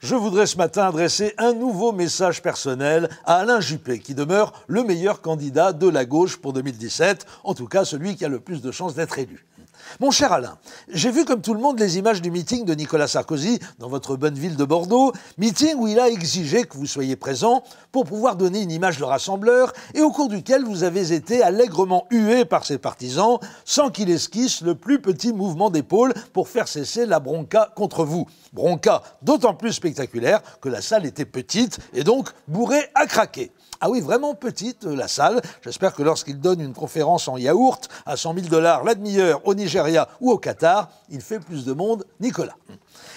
je voudrais ce matin adresser un nouveau message personnel à Alain Juppé, qui demeure le meilleur candidat de la gauche pour 2017, en tout cas celui qui a le plus de chances d'être élu. Mon cher Alain, j'ai vu comme tout le monde les images du meeting de Nicolas Sarkozy dans votre bonne ville de Bordeaux, meeting où il a exigé que vous soyez présent pour pouvoir donner une image de rassembleur et au cours duquel vous avez été allègrement hué par ses partisans sans qu'il esquisse le plus petit mouvement d'épaule pour faire cesser la bronca contre vous. Bronca d'autant plus spectaculaire que la salle était petite et donc bourrée à craquer. Ah oui, vraiment petite, la salle. J'espère que lorsqu'il donne une conférence en yaourt à 100 000 $ la demi-heure au Nigeria ou au Qatar, il fait plus de monde, Nicolas.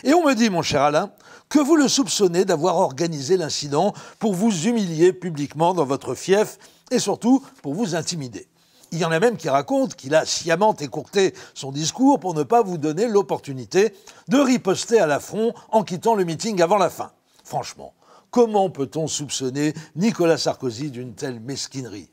Et on me dit, mon cher Alain, que vous le soupçonnez d'avoir organisé l'incident pour vous humilier publiquement dans votre fief et surtout pour vous intimider. Il y en a même qui racontent qu'il a sciemment écourté son discours pour ne pas vous donner l'opportunité de riposter à l'affront en quittant le meeting avant la fin. Franchement, comment peut-on soupçonner Nicolas Sarkozy d'une telle mesquinerie?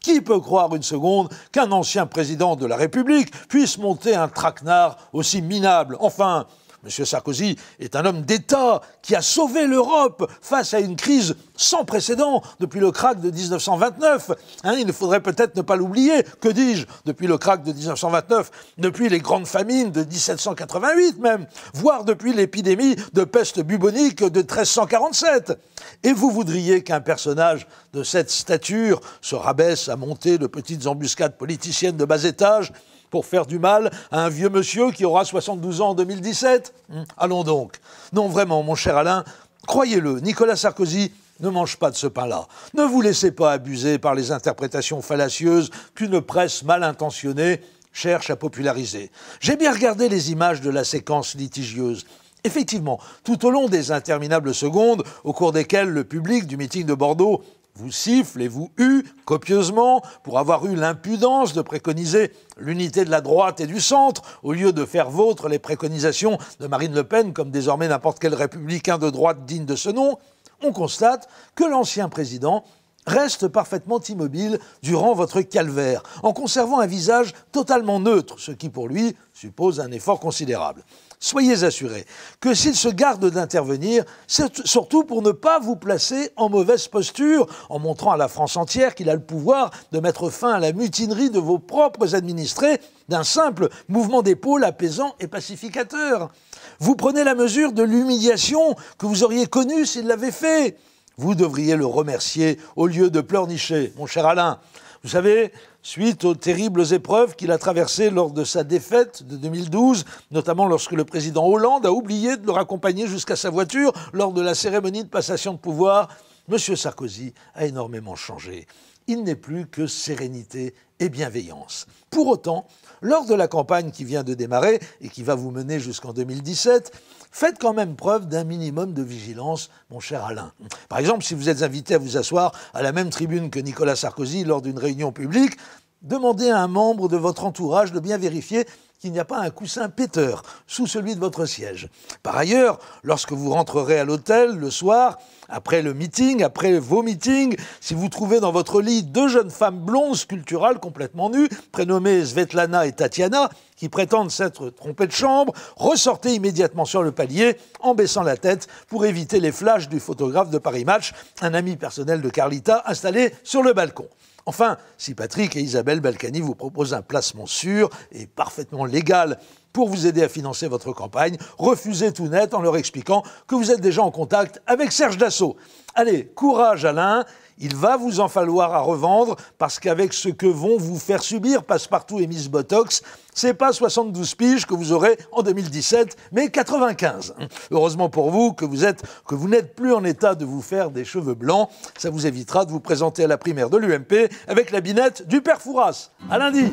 Qui peut croire une seconde qu'un ancien président de la République puisse monter un traquenard aussi minable? Enfin, M. Sarkozy est un homme d'État qui a sauvé l'Europe face à une crise sans précédent depuis le krach de 1929. Il ne faudrait peut-être ne pas l'oublier. Que dis-je? Depuis le krach de 1929, depuis les grandes famines de 1788 même, voire depuis l'épidémie de peste bubonique de 1347. Et vous voudriez qu'un personnage de cette stature se rabaisse à monter de petites embuscades politiciennes de bas étage pour faire du mal à un vieux monsieur qui aura 72 ans en 2017? Allons donc. Non, vraiment, mon cher Alain, croyez-le, Nicolas Sarkozy ne mange pas de ce pain-là. Ne vous laissez pas abuser par les interprétations fallacieuses qu'une presse mal intentionnée cherche à populariser. J'ai bien regardé les images de la séquence litigieuse. Effectivement, tout au long des interminables secondes, au cours desquelles le public du meeting de Bordeaux vous siffle et vous hue copieusement pour avoir eu l'impudence de préconiser l'unité de la droite et du centre, au lieu de faire vôtre les préconisations de Marine Le Pen, comme désormais n'importe quel républicain de droite digne de ce nom, on constate que l'ancien président reste parfaitement immobile durant votre calvaire, en conservant un visage totalement neutre, ce qui pour lui suppose un effort considérable. Soyez assurés que s'il se garde d'intervenir, c'est surtout pour ne pas vous placer en mauvaise posture, en montrant à la France entière qu'il a le pouvoir de mettre fin à la mutinerie de vos propres administrés d'un simple mouvement d'épaule apaisant et pacificateur. Vous prenez la mesure de l'humiliation que vous auriez connue s'il l'avait fait. Vous devriez le remercier au lieu de pleurnicher, mon cher Alain. Vous savez, suite aux terribles épreuves qu'il a traversées lors de sa défaite de 2012, notamment lorsque le président Hollande a oublié de le raccompagner jusqu'à sa voiture lors de la cérémonie de passation de pouvoir, M. Sarkozy a énormément changé. Il n'est plus que sérénité et bienveillance. Pour autant, lors de la campagne qui vient de démarrer et qui va vous mener jusqu'en 2017, faites quand même preuve d'un minimum de vigilance, mon cher Alain. Par exemple, si vous êtes invité à vous asseoir à la même tribune que Nicolas Sarkozy lors d'une réunion publique, demandez à un membre de votre entourage de bien vérifier qu'il n'y a pas un coussin péteur sous celui de votre siège. Par ailleurs, lorsque vous rentrerez à l'hôtel le soir, après le meeting, après vos meetings, si vous trouvez dans votre lit deux jeunes femmes blondes sculpturales complètement nues, prénommées Svetlana et Tatiana, qui prétendent s'être trompées de chambre, ressortez immédiatement sur le palier en baissant la tête pour éviter les flashs du photographe de Paris Match, un ami personnel de Carlita installé sur le balcon. Enfin, si Patrick et Isabelle Balkany vous proposent un placement sûr et parfaitement légal pour vous aider à financer votre campagne, refusez tout net en leur expliquant que vous êtes déjà en contact avec Serge Dassault. Allez, courage Alain, il va vous en falloir à revendre parce qu'avec ce que vont vous faire subir Passepartout et Miss Botox, c'est pas 72 piges que vous aurez en 2017, mais 95. Heureusement pour vous que vous n'êtes plus en état de vous faire des cheveux blancs. Ça vous évitera de vous présenter à la primaire de l'UMP avec la binette du père Fouras. À lundi.